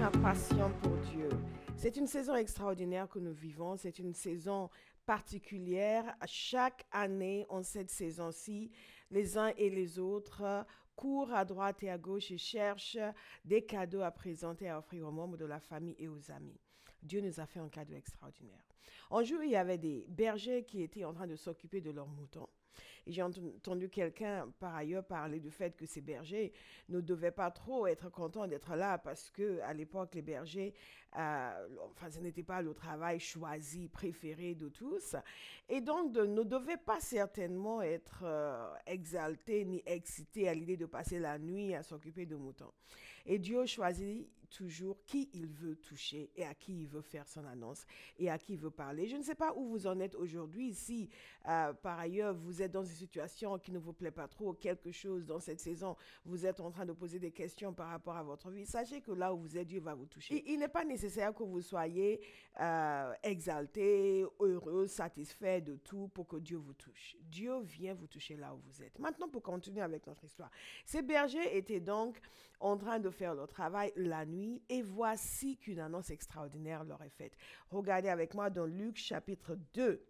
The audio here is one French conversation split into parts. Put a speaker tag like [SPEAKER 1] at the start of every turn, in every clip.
[SPEAKER 1] Impatient pour Dieu. C'est une saison extraordinaire que nous vivons. C'est une saison particulière. Chaque année, en cette saison-ci, les uns et les autres courent à droite et à gauche et cherchent des cadeaux à présenter, à offrir aux membres de la famille et aux amis. Dieu nous a fait un cadeau extraordinaire. Un jour, il y avait des bergers qui étaient en train de s'occuper de leurs moutons. Et j'ai entendu quelqu'un par ailleurs parler du fait que ces bergers ne devaient pas trop être contents d'être là parce que à l'époque les bergers, ce n'était pas le travail choisi, préféré de tous, et donc ne devaient pas certainement être exaltés ni excités à l'idée de passer la nuit à s'occuper de moutons. Et Dieu choisit toujours qui il veut toucher et à qui il veut faire son annonce et à qui il veut parler. Je ne sais pas où vous en êtes aujourd'hui, si par ailleurs vous êtes dans une situation qui ne vous plaît pas trop, quelque chose dans cette saison, vous êtes en train de poser des questions par rapport à votre vie, sachez que là où vous êtes, Dieu va vous toucher. Il n'est pas nécessaire que vous soyez exalté, heureux, satisfait de tout pour que Dieu vous touche. Dieu vient vous toucher là où vous êtes. Maintenant, pour continuer avec notre histoire. Ces bergers étaient donc en train de faire leur travail la nuit et voici qu'une annonce extraordinaire leur est faite. Regardez avec moi dans Luc chapitre 2.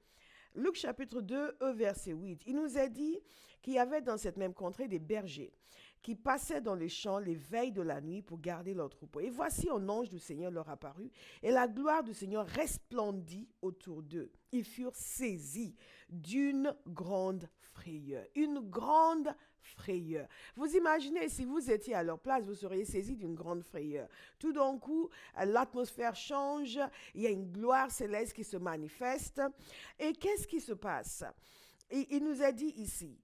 [SPEAKER 1] Luc chapitre 2, verset 8. Il nous a dit qu'il y avait dans cette même contrée des bergers qui passaient dans les champs les veilles de la nuit pour garder leur troupeau. Et voici un ange du Seigneur leur apparut, et la gloire du Seigneur resplendit autour d'eux. Ils furent saisis d'une grande frayeur. Une grande frayeur. Vous imaginez, si vous étiez à leur place, vous seriez saisis d'une grande frayeur. Tout d'un coup, l'atmosphère change, il y a une gloire céleste qui se manifeste. Et qu'est-ce qui se passe? Il nous a dit ici,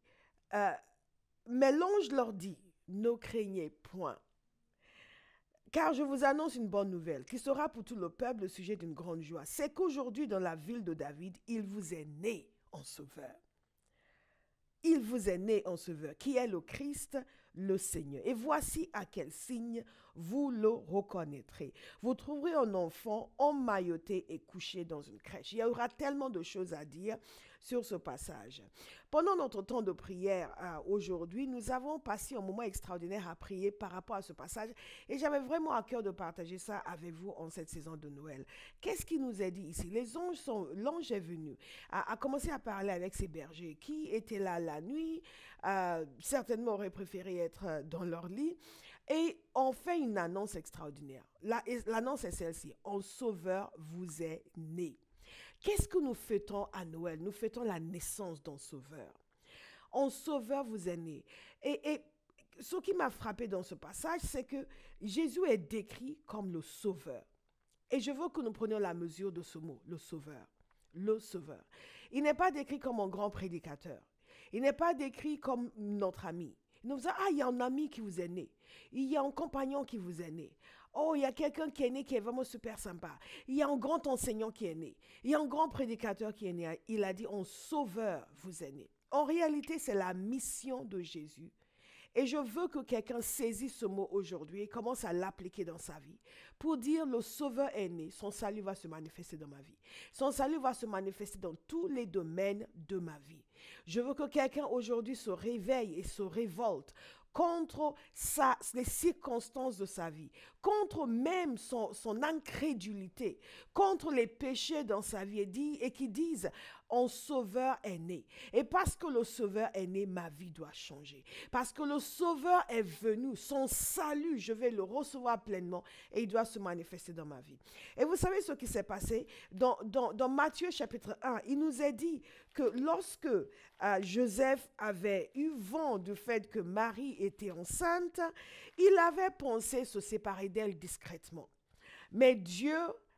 [SPEAKER 1] mais l'ange leur dit, ne craignez point. Car je vous annonce une bonne nouvelle, qui sera pour tout le peuple le sujet d'une grande joie. C'est qu'aujourd'hui, dans la ville de David, il vous est né un sauveur. Il vous est né un sauveur, qui est le Christ, le Seigneur. Et voici à quel signe vous le reconnaîtrez. Vous trouverez un enfant emmailloté et couché dans une crèche. Il y aura tellement de choses à dire sur ce passage. Pendant notre temps de prière aujourd'hui, nous avons passé un moment extraordinaire à prier par rapport à ce passage et j'avais vraiment à cœur de partager ça avec vous en cette saison de Noël. Qu'est-ce qui nous est dit ici? L'ange est venu, a commencé à parler avec ces bergers qui étaient là la nuit, certainement auraient préféré être dans leur lit et on fait une annonce extraordinaire. L'annonce est celle-ci, un sauveur vous est né. Qu'est-ce que nous fêtons à Noël? Nous fêtons la naissance d'un sauveur. Un sauveur vous est né. Et ce qui m'a frappé dans ce passage, c'est que Jésus est décrit comme le sauveur. Et je veux que nous prenions la mesure de ce mot, le sauveur. Le sauveur. Il n'est pas décrit comme un grand prédicateur. Il n'est pas décrit comme notre ami. Il nous dit, il y a un ami qui vous est né. Il y a un compagnon qui vous est né. Oh, il y a quelqu'un qui est né qui est vraiment super sympa. Il y a un grand enseignant qui est né. Il y a un grand prédicateur qui est né. Il a dit, un sauveur vous est né. En réalité, c'est la mission de Jésus. Et je veux que quelqu'un saisisse ce mot aujourd'hui et commence à l'appliquer dans sa vie. Pour dire, le sauveur est né, son salut va se manifester dans ma vie. Son salut va se manifester dans tous les domaines de ma vie. Je veux que quelqu'un aujourd'hui se réveille et se révolte contre les circonstances de sa vie, contre même son incrédulité, contre les péchés dans sa vie et qui disent, un sauveur est né. Et parce que le sauveur est né, ma vie doit changer. Parce que le sauveur est venu, son salut, je vais le recevoir pleinement et il doit se manifester dans ma vie. Et vous savez ce qui s'est passé? Dans Matthieu chapitre 1, il nous est dit que lorsque Joseph avait eu vent du fait que Marie était enceinte, il avait pensé se séparer d'elle discrètement. Mais Dieu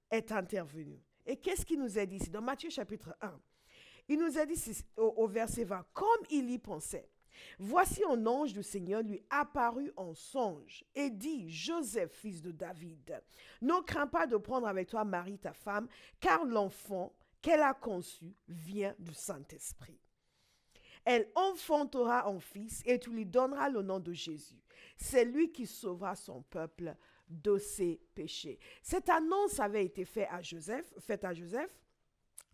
[SPEAKER 1] est intervenu. Et qu'est-ce qu'il nous a dit ici? Dans Matthieu chapitre 1, il nous a dit au verset 20, comme il y pensait, voici un ange du Seigneur lui apparut en songe et dit, Joseph, fils de David, ne crains pas de prendre avec toi Marie, ta femme, car l'enfant qu'elle a conçu vient du Saint-Esprit. Elle enfantera un fils et tu lui donneras le nom de Jésus. C'est lui qui sauvera son peuple de ses péchés. Cette annonce avait été faite à Joseph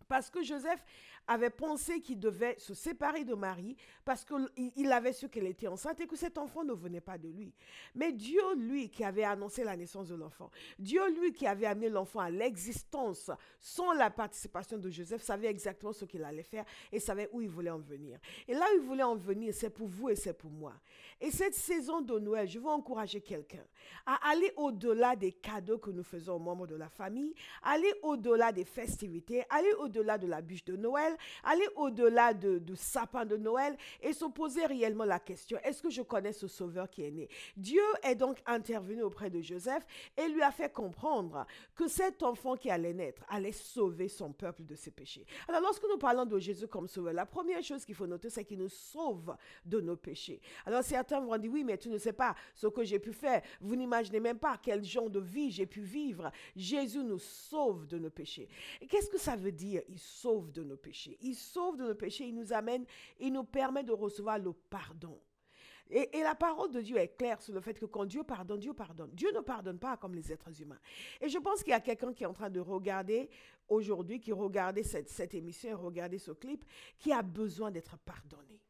[SPEAKER 1] Parce que Joseph avait pensé qu'il devait se séparer de Marie parce qu'il avait su qu'elle était enceinte et que cet enfant ne venait pas de lui. Mais Dieu, lui, qui avait annoncé la naissance de l'enfant, Dieu, lui, qui avait amené l'enfant à l'existence sans la participation de Joseph, savait exactement ce qu'il allait faire et savait où il voulait en venir. Et là où il voulait en venir, c'est pour vous et c'est pour moi. Et cette saison de Noël, je veux encourager quelqu'un à aller au-delà des cadeaux que nous faisons aux membres de la famille, aller au-delà des festivités, aller au-delà de la bûche de Noël, aller au-delà du sapin de Noël et se poser réellement la question, est-ce que je connais ce sauveur qui est né? Dieu est donc intervenu auprès de Joseph et lui a fait comprendre que cet enfant qui allait naître allait sauver son peuple de ses péchés. Alors lorsque nous parlons de Jésus comme sauveur, la première chose qu'il faut noter, c'est qu'il nous sauve de nos péchés. Alors certains vont dire, oui, mais tu ne sais pas ce que j'ai pu faire. Vous n'imaginez même pas quel genre de vie j'ai pu vivre. Jésus nous sauve de nos péchés. Et qu'est-ce que ça veut dire, il sauve de nos péchés? Il sauve de nos péchés, il nous amène, il nous permet de recevoir le pardon. Et la parole de Dieu est claire sur le fait que quand Dieu pardonne, Dieu pardonne. Dieu ne pardonne pas comme les êtres humains. Et je pense qu'il y a quelqu'un qui est en train de regarder aujourd'hui, qui regardait cette émission et regardait ce clip, qui a besoin d'être pardonné.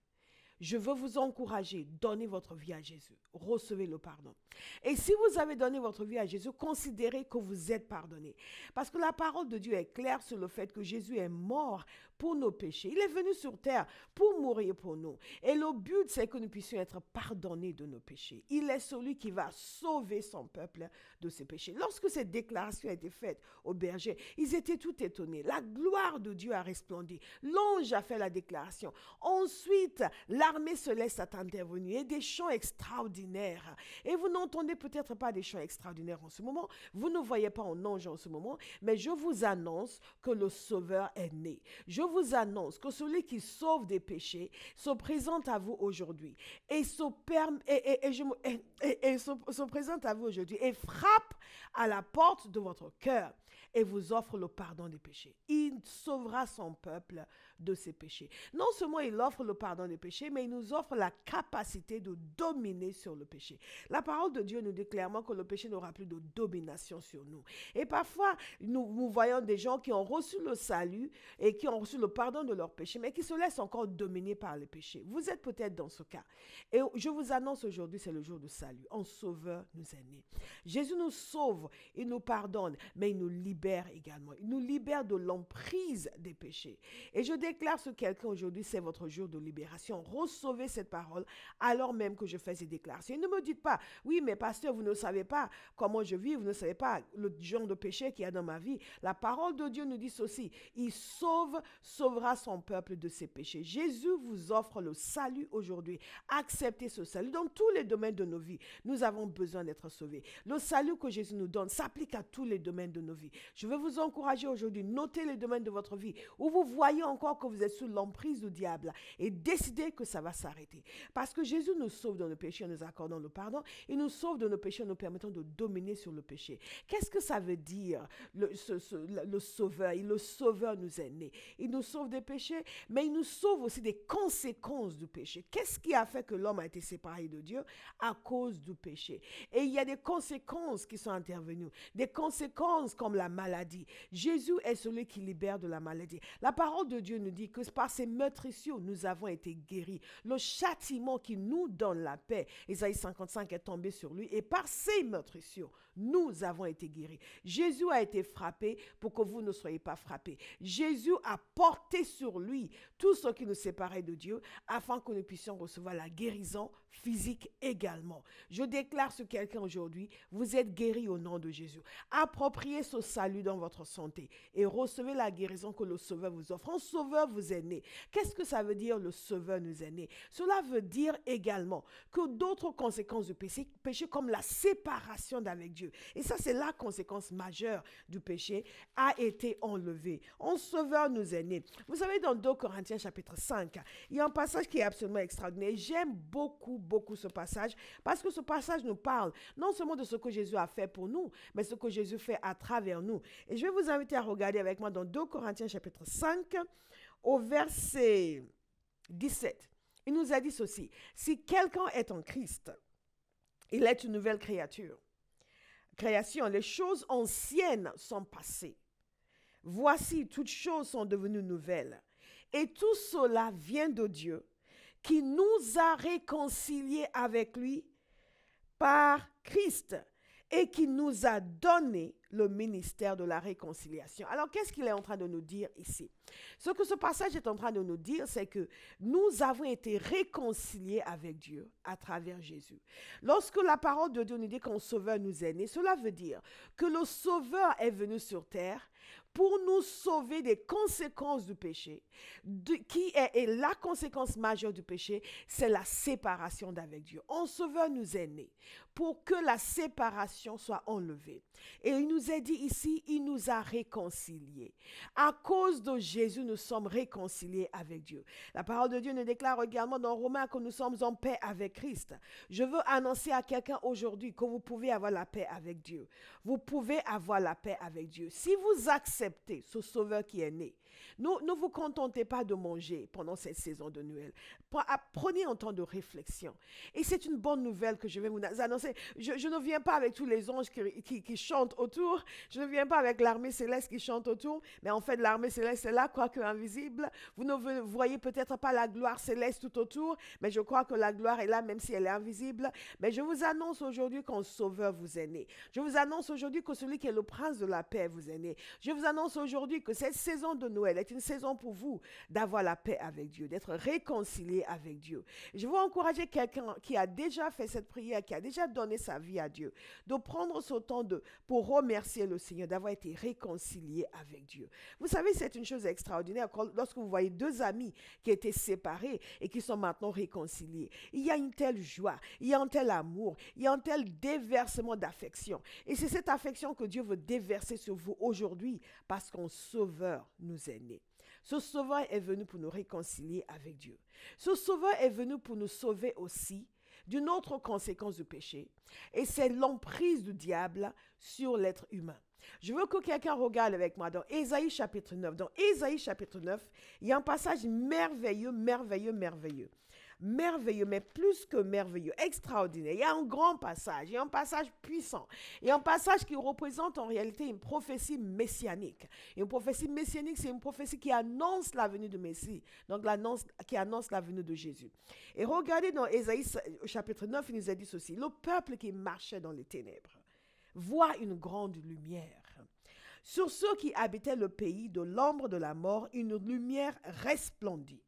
[SPEAKER 1] Je veux vous encourager, donnez votre vie à Jésus, recevez le pardon. Et si vous avez donné votre vie à Jésus, considérez que vous êtes pardonné. Parce que la parole de Dieu est claire sur le fait que Jésus est mort pour nos péchés. Il est venu sur terre pour mourir pour nous. Et le but, c'est que nous puissions être pardonnés de nos péchés. Il est celui qui va sauver son peuple de ses péchés. Lorsque cette déclaration a été faite aux bergers, ils étaient tout étonnés. La gloire de Dieu a resplendi. L'ange a fait la déclaration. Ensuite, l'armée céleste a intervenu et des chants extraordinaires. Et vous n'entendez peut-être pas des chants extraordinaires en ce moment. Vous ne voyez pas un ange en ce moment. Mais je vous annonce que le Sauveur est né. Je vous annonce que celui qui sauve des péchés se présente à vous aujourd'hui et se présente à vous aujourd'hui et frappe à la porte de votre cœur et vous offre le pardon des péchés. Il sauvera son peuple de ses péchés. Non seulement il offre le pardon des péchés, mais il nous offre la capacité de dominer sur le péché. La parole de Dieu nous dit clairement que le péché n'aura plus de domination sur nous. Et parfois, nous voyons des gens qui ont reçu le salut et qui ont reçu le pardon de leurs péchés, mais qui se laissent encore dominer par les péchés. Vous êtes peut-être dans ce cas. Et je vous annonce aujourd'hui, c'est le jour du salut. Un sauveur nous est né. Jésus nous sauve, il nous pardonne, mais il nous libère également. Il nous libère de l'emprise des péchés. Et je déclare sur quelqu'un aujourd'hui, c'est votre jour de libération. Recevez cette parole alors même que je fais ces déclarations. Et ne me dites pas, oui, mais pasteur, vous ne savez pas comment je vis, vous ne savez pas le genre de péché qu'il y a dans ma vie. La parole de Dieu nous dit ceci, il sauvera son peuple de ses péchés. Jésus vous offre le salut aujourd'hui. Acceptez ce salut. Dans tous les domaines de nos vies, nous avons besoin d'être sauvés. Le salut que Jésus nous donne s'applique à tous les domaines de nos vies. Je veux vous encourager aujourd'hui, notez les domaines de votre vie où vous voyez encore que vous êtes sous l'emprise du diable et décidez que ça va s'arrêter. Parce que Jésus nous sauve de nos péchés en nous accordant le pardon. Il nous sauve de nos péchés en nous permettant de dominer sur le péché. Qu'est-ce que ça veut dire, le sauveur? Le sauveur nous est né. Il nous sauve des péchés, mais il nous sauve aussi des conséquences du péché. Qu'est-ce qui a fait que l'homme a été séparé de Dieu? À cause du péché. Et il y a des conséquences qui sont intervenues. Des conséquences comme la maladie. Jésus est celui qui libère de la maladie. La parole de Dieu nous dit que par ses meurtrissures, nous avons été guéris. Le châtiment qui nous donne la paix, Ésaïe 55 est tombé sur lui, et par ses meurtrissures, nous avons été guéris. Jésus a été frappé pour que vous ne soyez pas frappés. Jésus a porté sur lui tout ce qui nous séparait de Dieu afin que nous puissions recevoir la guérison physique également. Je déclare sur quelqu'un aujourd'hui, vous êtes guéri au nom de Jésus. Appropriez ce salut dans votre santé et recevez la guérison que le Sauveur vous offre. Un Sauveur vous est né. Qu'est-ce que ça veut dire, le Sauveur nous est né? Cela veut dire également que d'autres conséquences du péché comme la séparation d'avec Dieu, et ça c'est la conséquence majeure du péché, a été enlevée. Un Sauveur nous est né. Vous savez, dans 2 Corinthiens chapitre 5, il y a un passage qui est absolument extraordinaire. J'aime beaucoup ce passage parce que ce passage nous parle non seulement de ce que Jésus a fait pour nous, mais ce que Jésus fait à travers nous. Et je vais vous inviter à regarder avec moi dans 2 Corinthiens chapitre 5 au verset 17. Il nous a dit ceci, si quelqu'un est en Christ, il est une nouvelle création. Les choses anciennes sont passées. Voici, toutes choses sont devenues nouvelles. Et tout cela vient de Dieu, qui nous a réconciliés avec lui par Christ et qui nous a donné le ministère de la réconciliation. Alors, qu'est-ce qu'il est en train de nous dire ici? Ce que ce passage est en train de nous dire, c'est que nous avons été réconciliés avec Dieu à travers Jésus. Lorsque la parole de Dieu nous dit qu'un sauveur nous est né, cela veut dire que le sauveur est venu sur terre pour nous sauver des conséquences du péché. Et la conséquence majeure du péché, c'est la séparation d'avec Dieu. Un sauveur nous est né pour que la séparation soit enlevée. Et il nous est dit ici, il nous a réconciliés. À cause de Jésus, nous sommes réconciliés avec Dieu. La parole de Dieu nous déclare également dans Romains que nous sommes en paix avec Christ. Je veux annoncer à quelqu'un aujourd'hui que vous pouvez avoir la paix avec Dieu. Vous pouvez avoir la paix avec Dieu. Si vous acceptez ce sauveur qui est né, ne vous contentez pas de manger pendant cette saison de Noël. Prenez un temps de réflexion. Et c'est une bonne nouvelle que je vais vous annoncer. Je ne viens pas avec tous les anges qui chantent autour. Je ne viens pas avec l'armée céleste qui chante autour. Mais en fait, l'armée céleste est là, quoique invisible. Vous ne voyez peut-être pas la gloire céleste tout autour. Mais je crois que la gloire est là, même si elle est invisible. Mais je vous annonce aujourd'hui qu'un sauveur vous est né. Je vous annonce aujourd'hui que celui qui est le prince de la paix vous est né. Je vous annonce aujourd'hui que cette saison de Noël est une saison pour vous d'avoir la paix avec Dieu, d'être réconcilié avec Dieu. Je veux encourager quelqu'un qui a déjà fait cette prière, qui a déjà donné sa vie à Dieu, de prendre ce temps pour remercier le Seigneur d'avoir été réconcilié avec Dieu. Vous savez, c'est une chose extraordinaire lorsque vous voyez deux amis qui étaient séparés et qui sont maintenant réconciliés. Il y a une telle joie, il y a un tel amour, il y a un tel déversement d'affection. Et c'est cette affection que Dieu veut déverser sur vous aujourd'hui parce qu'un sauveur nous est né. Ce sauveur est venu pour nous réconcilier avec Dieu. Ce sauveur est venu pour nous sauver aussi d'une autre conséquence du péché, et c'est l'emprise du diable sur l'être humain. Je veux que quelqu'un regarde avec moi dans Ésaïe chapitre 9. Dans Ésaïe chapitre 9, il y a un passage merveilleux, merveilleux, merveilleux. Merveilleux, mais plus que merveilleux, extraordinaire. Il y a un grand passage, il y a un passage puissant. Il y a un passage qui représente en réalité une prophétie messianique. Et une prophétie messianique, c'est une prophétie qui annonce la venue du Messie, donc qui annonce la venue de Jésus. Et regardez dans Ésaïe chapitre 9, il nous a dit ceci: le peuple qui marchait dans les ténèbres voit une grande lumière. Sur ceux qui habitaient le pays de l'ombre de la mort, une lumière resplendit.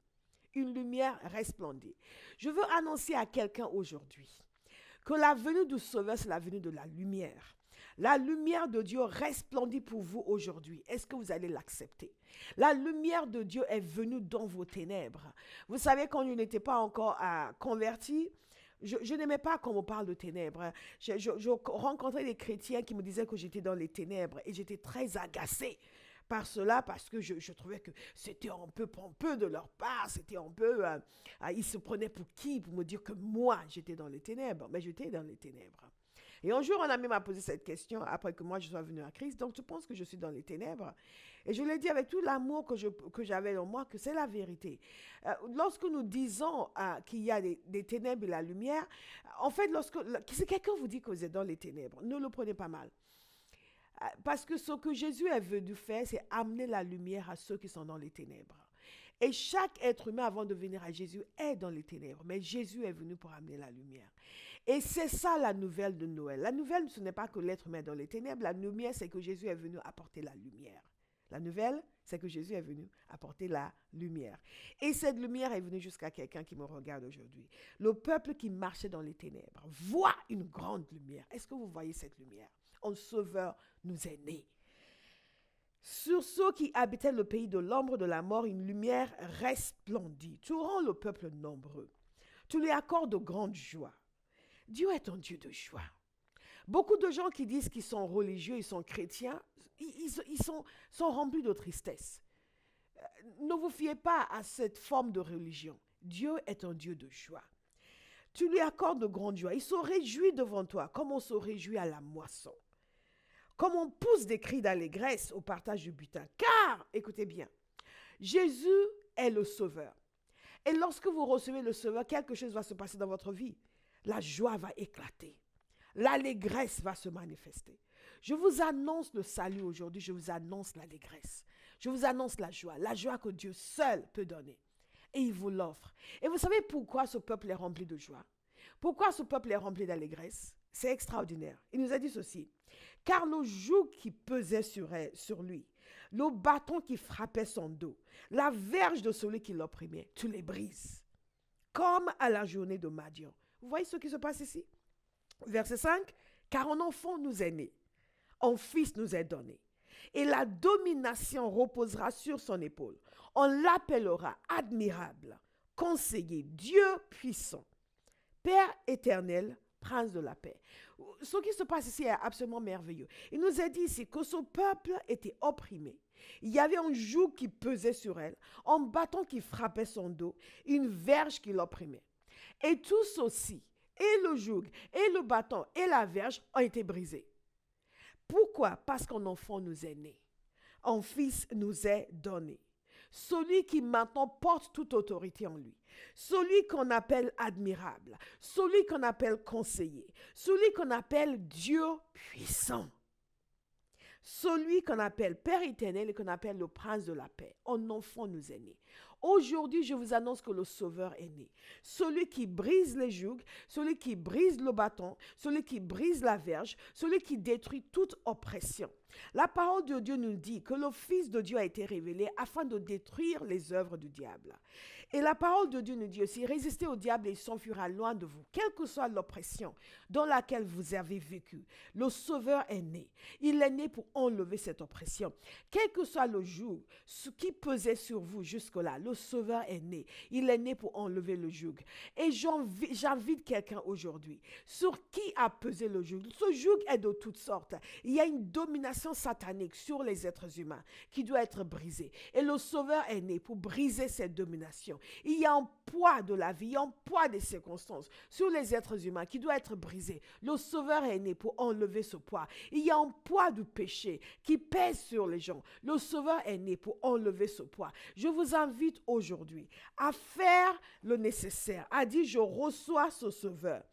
[SPEAKER 1] Une lumière resplendit. Je veux annoncer à quelqu'un aujourd'hui que la venue du Sauveur, c'est la venue de la lumière. La lumière de Dieu resplendit pour vous aujourd'hui. Est-ce que vous allez l'accepter? La lumière de Dieu est venue dans vos ténèbres. Vous savez, quand je n'étais pas encore converti, je n'aimais pas qu'on me parle de ténèbres. Je rencontrais des chrétiens qui me disaient que j'étais dans les ténèbres et j'étais très agacée par cela, parce que je trouvais que c'était un peu pompeux de leur part, c'était un peu, ils se prenaient pour qui, pour me dire que moi, j'étais dans les ténèbres, mais j'étais dans les ténèbres. Et un jour, un ami m'a posé cette question, après que moi, je sois venue à Christ, donc tu penses que je suis dans les ténèbres? Et je lui ai dit avec tout l'amour que j'avais en moi, que c'est la vérité. Lorsque nous disons qu'il y a des ténèbres et la lumière, en fait, si quelqu'un vous dit que vous êtes dans les ténèbres, ne le prenez pas mal. Parce que ce que Jésus est venu faire, c'est amener la lumière à ceux qui sont dans les ténèbres. Et chaque être humain, avant de venir à Jésus, est dans les ténèbres. Mais Jésus est venu pour amener la lumière. Et c'est ça la nouvelle de Noël. La nouvelle, ce n'est pas que l'être humain est dans les ténèbres. La lumière, c'est que Jésus est venu apporter la lumière. La nouvelle, c'est que Jésus est venu apporter la lumière. Et cette lumière est venue jusqu'à quelqu'un qui me regarde aujourd'hui. Le peuple qui marchait dans les ténèbres voit une grande lumière. Est-ce que vous voyez cette lumière? Un sauveur nous est né. Sur ceux qui habitaient le pays de l'ombre de la mort, une lumière resplendit. Tu rends le peuple nombreux. Tu lui accordes de grandes joies. Dieu est un Dieu de joie. Beaucoup de gens qui disent qu'ils sont religieux, ils sont chrétiens, ils sont remplis de tristesse. Ne vous fiez pas à cette forme de religion. Dieu est un Dieu de joie. Tu lui accordes de grandes joies. Il se réjouit devant toi, comme on se réjouit à la moisson. Comme on pousse des cris d'allégresse au partage du butin. Car, écoutez bien, Jésus est le Sauveur. Et lorsque vous recevez le Sauveur, quelque chose va se passer dans votre vie. La joie va éclater. L'allégresse va se manifester. Je vous annonce le salut aujourd'hui, je vous annonce l'allégresse. Je vous annonce la joie que Dieu seul peut donner. Et il vous l'offre. Et vous savez pourquoi ce peuple est rempli de joie? Pourquoi ce peuple est rempli d'allégresse? C'est extraordinaire. Il nous a dit ceci. Car le joug qui pesait sur lui, le bâton qui frappait son dos, la verge de celui qui l'opprimait, tu les brises. Comme à la journée de Madian. Vous voyez ce qui se passe ici? Verset 5. Car un enfant nous est né, un fils nous est donné, et la domination reposera sur son épaule. On l'appellera admirable, conseiller, Dieu puissant, Père éternel, prince de la paix. Ce qui se passe ici est absolument merveilleux. Il nous a dit ici que ce peuple était opprimé. Il y avait un joug qui pesait sur elle, un bâton qui frappait son dos, une verge qui l'opprimait. Et tout ceci, et le joug, et le bâton, et la verge ont été brisés. Pourquoi? Parce qu'un enfant nous est né. Un fils nous est donné. Celui qui maintenant porte toute autorité en lui. Celui qu'on appelle admirable. Celui qu'on appelle conseiller. Celui qu'on appelle Dieu puissant. Celui qu'on appelle Père éternel et qu'on appelle le prince de la paix. Un enfant nous est né. Aujourd'hui, je vous annonce que le Sauveur est né. Celui qui brise les jougs, celui qui brise le bâton, celui qui brise la verge, celui qui détruit toute oppression. La parole de Dieu nous dit que le Fils de Dieu a été révélé afin de détruire les œuvres du diable. Et la parole de Dieu nous dit aussi, résistez au diable et il s'enfuira loin de vous. Quelle que soit l'oppression dans laquelle vous avez vécu, le Sauveur est né. Il est né pour enlever cette oppression. Quel que soit le joug, ce qui pesait sur vous jusque-là, le Sauveur est né. Il est né pour enlever le joug. Et j'invite quelqu'un aujourd'hui, sur qui a pesé le joug. Ce joug est de toutes sortes. Il y a une domination satanique sur les êtres humains qui doit être brisée. Et le Sauveur est né pour briser cette domination. Il y a un poids de la vie, il y a un poids des circonstances sur les êtres humains qui doit être brisé. Le Sauveur est né pour enlever ce poids. Il y a un poids du péché qui pèse sur les gens. Le Sauveur est né pour enlever ce poids. Je vous invite aujourd'hui à faire le nécessaire, à dire je reçois ce Sauveur.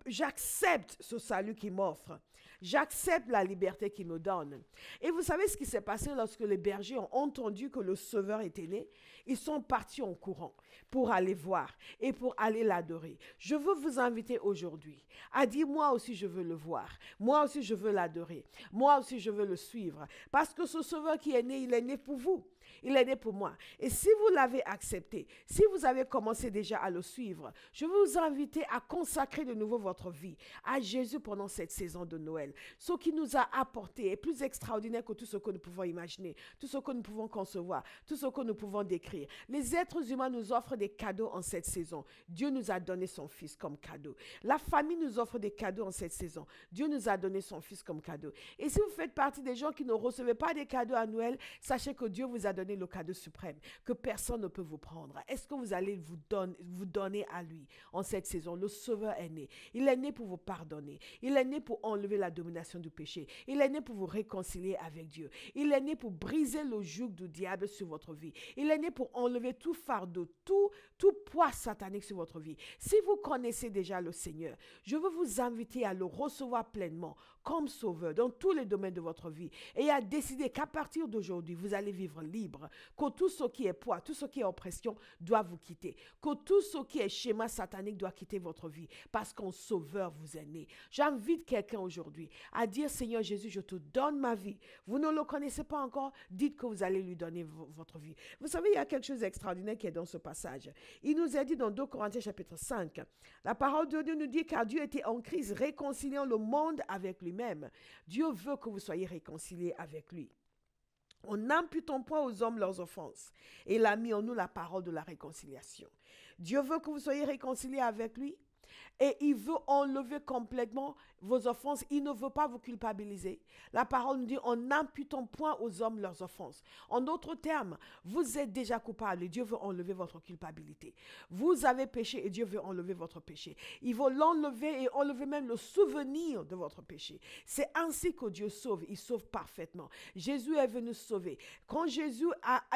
[SPEAKER 1] J'accepte ce salut qu'il m'offre. J'accepte la liberté qu'il me donne. Et vous savez ce qui s'est passé lorsque les bergers ont entendu que le Sauveur était né? Ils sont partis en courant pour aller voir et pour aller l'adorer. Je veux vous inviter aujourd'hui à dire moi aussi je veux le voir. Moi aussi je veux l'adorer. Moi aussi je veux le suivre. Parce que ce Sauveur qui est né, il est né pour vous. Il est né pour moi. Et si vous l'avez accepté, si vous avez commencé déjà à le suivre, je veux vous inviter à consacrer de nouveau votre vie à Jésus pendant cette saison de Noël. Ce qui nous a apporté est plus extraordinaire que tout ce que nous pouvons imaginer, tout ce que nous pouvons concevoir, tout ce que nous pouvons décrire. Les êtres humains nous offrent des cadeaux en cette saison. Dieu nous a donné son Fils comme cadeau. La famille nous offre des cadeaux en cette saison. Dieu nous a donné son Fils comme cadeau. Et si vous faites partie des gens qui ne recevaient pas des cadeaux à Noël, sachez que Dieu vous a donné le cadeau suprême que personne ne peut vous prendre. Est-ce que vous allez vous donner à lui en cette saison? Le Sauveur est né. Il est né pour vous pardonner. Il est né pour enlever la domination du péché. Il est né pour vous réconcilier avec Dieu. Il est né pour briser le joug du diable sur votre vie. Il est né pour enlever tout fardeau, tout poids satanique sur votre vie. Si vous connaissez déjà le Seigneur, je veux vous inviter à le recevoir pleinement comme sauveur dans tous les domaines de votre vie et à décider qu'à partir d'aujourd'hui, vous allez vivre libre, que tout ce qui est poids, tout ce qui est oppression doit vous quitter, que tout ce qui est schéma satanique doit quitter votre vie parce qu'un sauveur vous est né. J'invite quelqu'un aujourd'hui à dire Seigneur Jésus, je te donne ma vie. Vous ne le connaissez pas encore, dites que vous allez lui donner votre vie. Vous savez, il y a quelque chose d'extraordinaire qui est dans ce passage. Il nous est dit dans 2 Corinthiens chapitre 5, la parole de Dieu nous dit car Dieu était en Christ réconciliant le monde avec lui-même. Dieu veut que vous soyez réconciliés avec lui. En n'imputant point aux hommes leurs offenses. Et il a mis en nous la parole de la réconciliation. Dieu veut que vous soyez réconciliés avec lui. Et il veut enlever complètement vos offenses. Il ne veut pas vous culpabiliser. La parole nous dit en n'imputant point aux hommes leurs offenses. En d'autres termes, vous êtes déjà coupable et Dieu veut enlever votre culpabilité. Vous avez péché et Dieu veut enlever votre péché. Il veut l'enlever et enlever même le souvenir de votre péché. C'est ainsi que Dieu sauve. Il sauve parfaitement. Jésus est venu sauver. Quand Jésus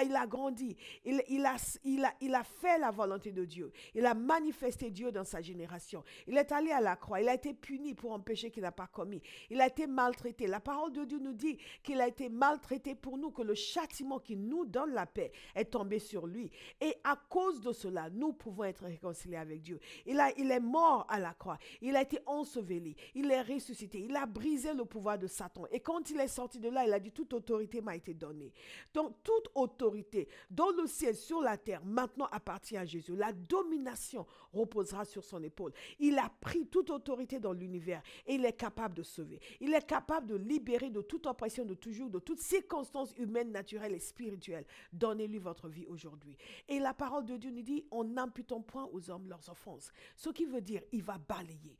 [SPEAKER 1] il a grandi, il a fait la volonté de Dieu. Il a manifesté Dieu dans sa génération. condamnation. Il est allé à la croix. Il a été puni pour un péché qu'il n'a pas commis. Il a été maltraité. La parole de Dieu nous dit qu'il a été maltraité pour nous, que le châtiment qui nous donne la paix est tombé sur lui. Et à cause de cela, nous pouvons être réconciliés avec Dieu. Il est mort à la croix. Il a été enseveli. Il est ressuscité. Il a brisé le pouvoir de Satan. Et quand il est sorti de là, il a dit, toute autorité m'a été donnée. Donc, toute autorité dans le ciel, sur la terre, maintenant appartient à Jésus. La domination reposera sur son épaule. Il a pris toute autorité dans l'univers et il est capable de sauver. Il est capable de libérer de toute oppression, de toujours, de toutes circonstances humaines, naturelles et spirituelles. Donnez-lui votre vie aujourd'hui. Et la parole de Dieu nous dit, en n'imputant point aux hommes leurs offenses. Ce qui veut dire, il va balayer.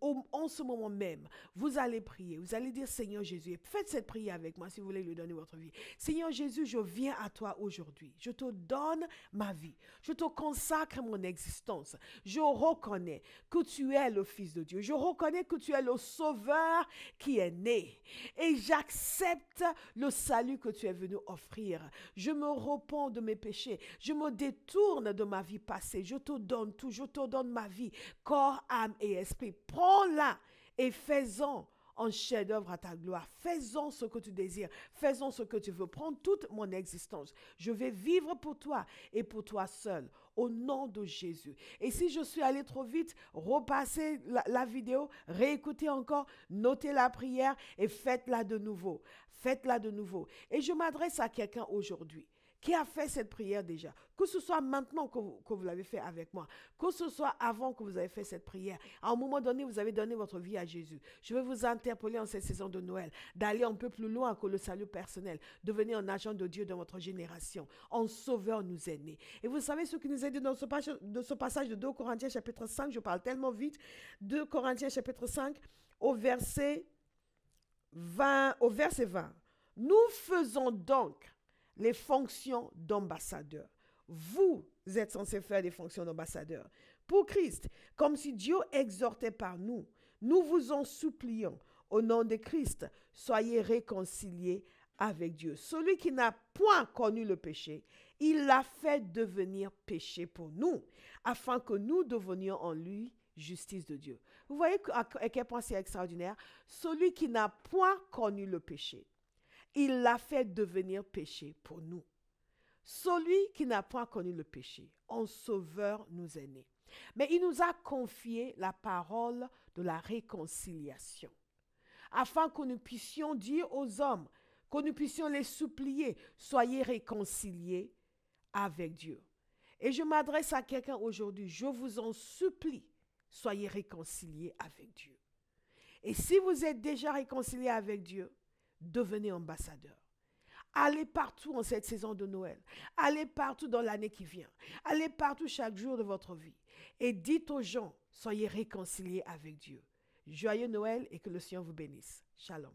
[SPEAKER 1] En ce moment même, vous allez prier. Vous allez dire, Seigneur Jésus, faites cette prière avec moi si vous voulez lui donner votre vie. Seigneur Jésus, je viens à toi aujourd'hui. Je te donne ma vie. Je te consacre mon existence. Je reconnais que tu es le Fils de Dieu. Je reconnais que tu es le Sauveur qui est né. Et j'accepte le salut que tu es venu offrir. Je me repens de mes péchés. Je me détourne de ma vie passée. Je te donne tout. Je te donne ma vie, corps, âme et esprit. Prends-la et fais-en en chef-d'œuvre à ta gloire. Faisons ce que tu désires. Faisons ce que tu veux. Prends toute mon existence. Je vais vivre pour toi et pour toi seul. Au nom de Jésus. Et si je suis allé trop vite, repassez la vidéo, réécoutez encore, notez la prière et faites-la de nouveau. Faites-la de nouveau. Et je m'adresse à quelqu'un aujourd'hui qui a fait cette prière déjà, que ce soit maintenant que vous l'avez fait avec moi, que ce soit avant que vous avez fait cette prière, à un moment donné, vous avez donné votre vie à Jésus. Je vais vous interpeller en cette saison de Noël, d'aller un peu plus loin que le salut personnel, devenir un agent de Dieu dans votre génération. Un sauveur nous est né. Et vous savez ce qui nous est dit dans ce passage de 2 Corinthiens chapitre 5, je parle tellement vite, 2 Corinthiens chapitre 5, au verset 20. Nous faisons donc les fonctions d'ambassadeur. Vous êtes censés faire des fonctions d'ambassadeur pour Christ, comme si Dieu exhortait par nous. Nous vous en supplions, au nom de Christ, soyez réconciliés avec Dieu. Celui qui n'a point connu le péché, il l'a fait devenir péché pour nous, afin que nous devenions en lui justice de Dieu. Vous voyez à quel point c'est extraordinaire? Celui qui n'a point connu le péché, il l'a fait devenir péché pour nous. Celui qui n'a point connu le péché, en sauveur nous est né. Mais il nous a confié la parole de la réconciliation, afin que nous puissions dire aux hommes, que nous puissions les supplier, soyez réconciliés avec Dieu. Et je m'adresse à quelqu'un aujourd'hui, je vous en supplie, soyez réconciliés avec Dieu. Et si vous êtes déjà réconciliés avec Dieu, devenez ambassadeur. Allez partout en cette saison de Noël. Allez partout dans l'année qui vient. Allez partout chaque jour de votre vie. Et dites aux gens, soyez réconciliés avec Dieu. Joyeux Noël et que le Seigneur vous bénisse. Shalom.